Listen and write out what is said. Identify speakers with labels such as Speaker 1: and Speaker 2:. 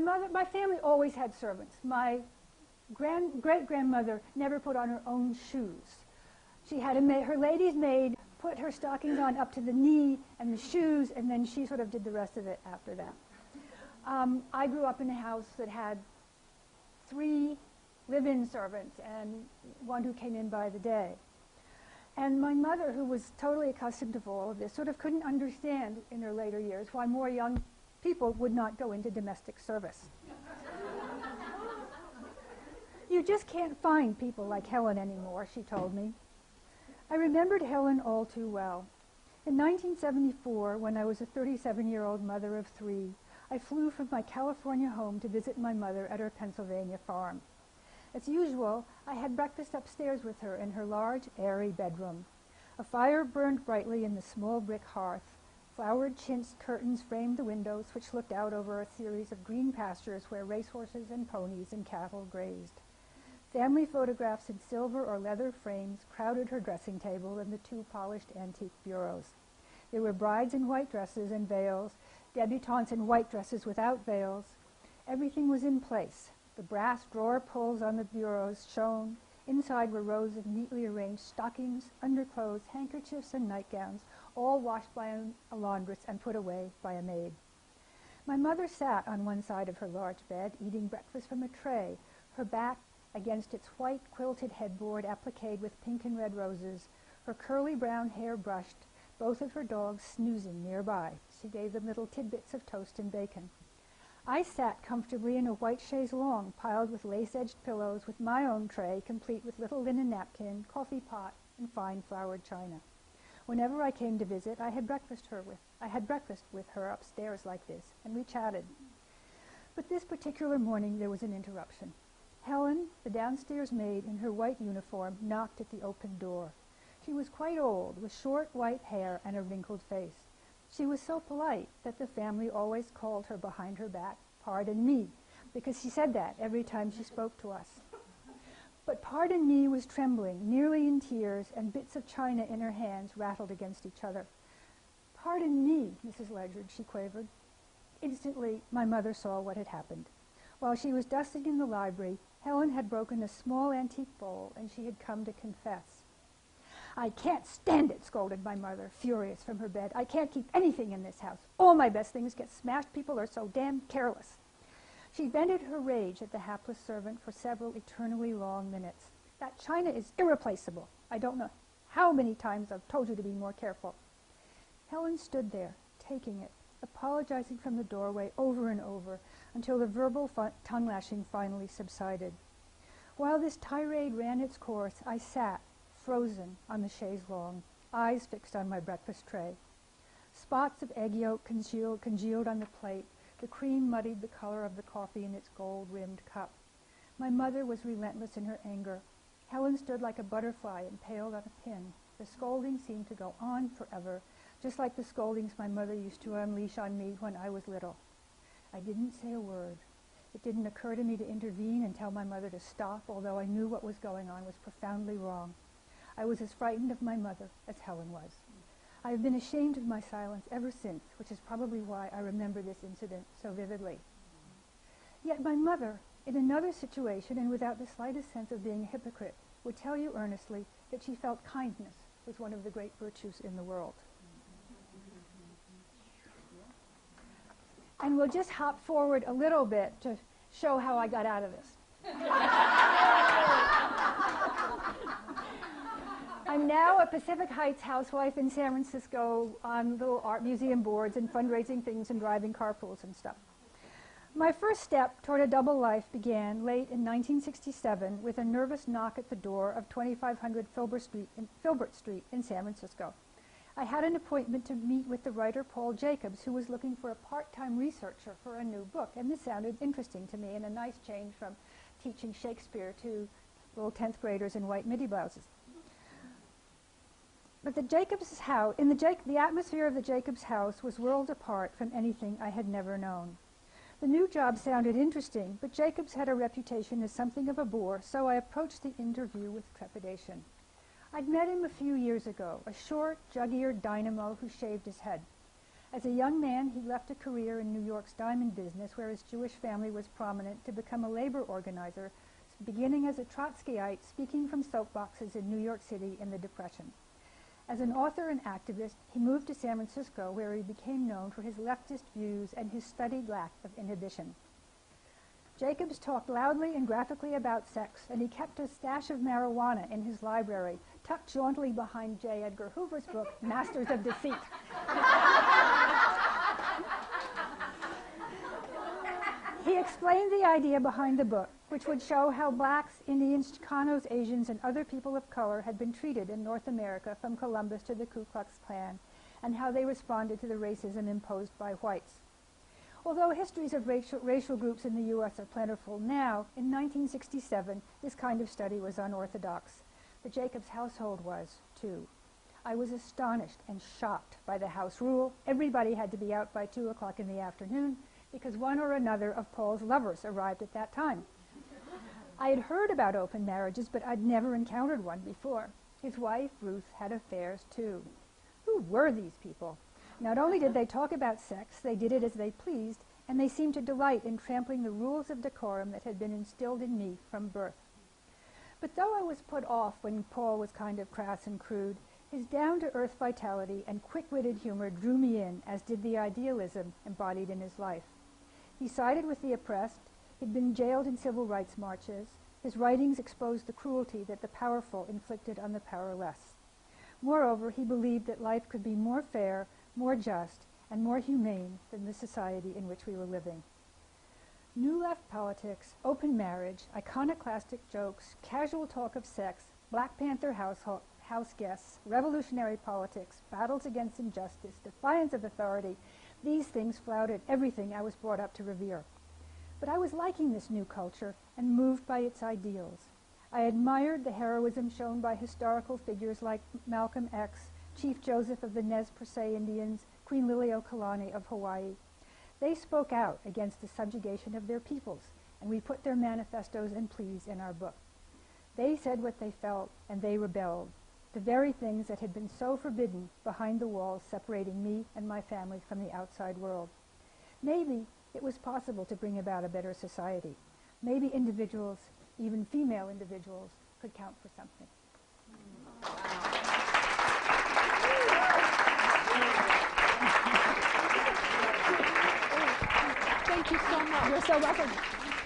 Speaker 1: My family always had servants. My great-grandmother never put on her own shoes. She had her lady's maid put her stockings on up to the knee and the shoes, and then she sort of did the rest of it after that. I grew up in a house that had 3 live-in servants and one who came in by the day. And my mother, who was totally accustomed to all of this, sort of couldn't understand in her later years why more young people would not go into domestic service. You just can't find people like Helen anymore, she told me. I remembered Helen all too well. In 1974, when I was a 37-year-old mother of 3, I flew from my California home to visit my mother at her Pennsylvania farm. As usual, I had breakfast upstairs with her in her large, airy bedroom. A fire burned brightly in the small brick hearth. Flowered chintz curtains framed the windows, which looked out over a series of green pastures where racehorses and ponies and cattle grazed. Family photographs in silver or leather frames crowded her dressing table and the 2 polished antique bureaus. There were brides in white dresses and veils, debutantes in white dresses without veils. Everything was in place. The brass drawer pulls on the bureaus shone. Inside were rows of neatly arranged stockings, underclothes, handkerchiefs, and nightgowns, all washed by a laundress and put away by a maid. My mother sat on one side of her large bed, eating breakfast from a tray, her back against its white quilted headboard appliqued with pink and red roses, her curly brown hair brushed, both of her dogs snoozing nearby. She gave them little tidbits of toast and bacon. I sat comfortably in a white chaise longue piled with lace-edged pillows, with my own tray complete with little linen napkin, coffee pot, and fine flowered china. Whenever I came to visit, I had breakfast with her upstairs like this, and we chatted. But this particular morning there was an interruption. Helen, the downstairs maid in her white uniform, knocked at the open door. She was quite old, with short white hair and a wrinkled face. She was so polite that the family always called her behind her back, "Pardon me," because she said that every time she spoke to us. But Pardon Me was trembling, nearly in tears, and bits of china in her hands rattled against each other. "Pardon me, Mrs. Ledyard," she quavered. Instantly, my mother saw what had happened. While she was dusting in the library, Helen had broken a small antique bowl, and she had come to confess. "I can't stand it," scolded my mother, furious from her bed. "I can't keep anything in this house. All my best things get smashed. People are so damn careless." She vented her rage at the hapless servant for several eternally long minutes. "That china is irreplaceable. I don't know how many times I've told you to be more careful." Helen stood there, taking it, apologizing from the doorway over and over, until the verbal tongue-lashing finally subsided. While this tirade ran its course, I sat, frozen, on the chaise longue, eyes fixed on my breakfast tray. Spots of egg yolk congealed on the plate. The cream muddied the color of the coffee in its gold-rimmed cup. My mother was relentless in her anger. Helen stood like a butterfly impaled on a pin. The scolding seemed to go on forever, just like the scoldings my mother used to unleash on me when I was little. I didn't say a word. It didn't occur to me to intervene and tell my mother to stop, although I knew what was going on was profoundly wrong. I was as frightened of my mother as Helen was. I have been ashamed of my silence ever since, which is probably why I remember this incident so vividly. Yet my mother, in another situation and without the slightest sense of being a hypocrite, would tell you earnestly that she felt kindness was one of the great virtues in the world. And we'll just hop forward a little bit to show how I got out of this. I'm now a Pacific Heights housewife in San Francisco on little art museum boards and fundraising things and driving carpools and stuff. My first step toward a double life began late in 1967 with a nervous knock at the door of 2500 Filbert Street in San Francisco. I had an appointment to meet with the writer Paul Jacobs, who was looking for a part-time researcher for a new book, and this sounded interesting to me and a nice change from teaching Shakespeare to little 10th graders in white midi blouses. But the Jacobs house, the atmosphere of the Jacobs house was worlds apart from anything I had never known. The new job sounded interesting, but Jacobs had a reputation as something of a bore, so I approached the interview with trepidation. I'd met him a few years ago, a short, jug-eared dynamo who shaved his head. As a young man, he left a career in New York's diamond business, where his Jewish family was prominent, to become a labor organizer, beginning as a Trotskyite, speaking from soapboxes in New York City in the Depression. As an author and activist, he moved to San Francisco, where he became known for his leftist views and his studied lack of inhibition. Jacobs talked loudly and graphically about sex, and he kept a stash of marijuana in his library, tucked jauntily behind J. Edgar Hoover's book, Masters of Deceit. He explained the idea behind the book, which would show how blacks, Indians, Chicanos, Asians, and other people of color had been treated in North America from Columbus to the Ku Klux Klan, and how they responded to the racism imposed by whites. Although histories of racial groups in the U.S. are plentiful now, in 1967, this kind of study was unorthodox. The Jacobs household was, too. I was astonished and shocked by the house rule. Everybody had to be out by 2 o'clock in the afternoon, because one or another of Paul's lovers arrived at that time. I had heard about open marriages, but I'd never encountered one before. His wife, Ruth, had affairs, too. Who were these people? Not only did they talk about sex, they did it as they pleased, and they seemed to delight in trampling the rules of decorum that had been instilled in me from birth. But though I was put off when Paul was kind of crass and crude, his down-to-earth vitality and quick-witted humor drew me in, as did the idealism embodied in his life. He sided with the oppressed. He'd been jailed in civil rights marches. His writings exposed the cruelty that the powerful inflicted on the powerless. Moreover, he believed that life could be more fair, more just, and more humane than the society in which we were living. New left politics, open marriage, iconoclastic jokes, casual talk of sex, Black Panther house guests, revolutionary politics, battles against injustice, defiance of authority, these things flouted everything I was brought up to revere. But I was liking this new culture and moved by its ideals. I admired the heroism shown by historical figures like Malcolm X, Chief Joseph of the Nez Perce Indians, Queen Liliuokalani of Hawaii. They spoke out against the subjugation of their peoples, and we put their manifestos and pleas in our book. They said what they felt, and they rebelled, the very things that had been so forbidden behind the walls separating me and my family from the outside world. Maybe it was possible to bring about a better society. Maybe individuals, even female individuals, could count for something.
Speaker 2: Thank you so much.
Speaker 1: You're so welcome.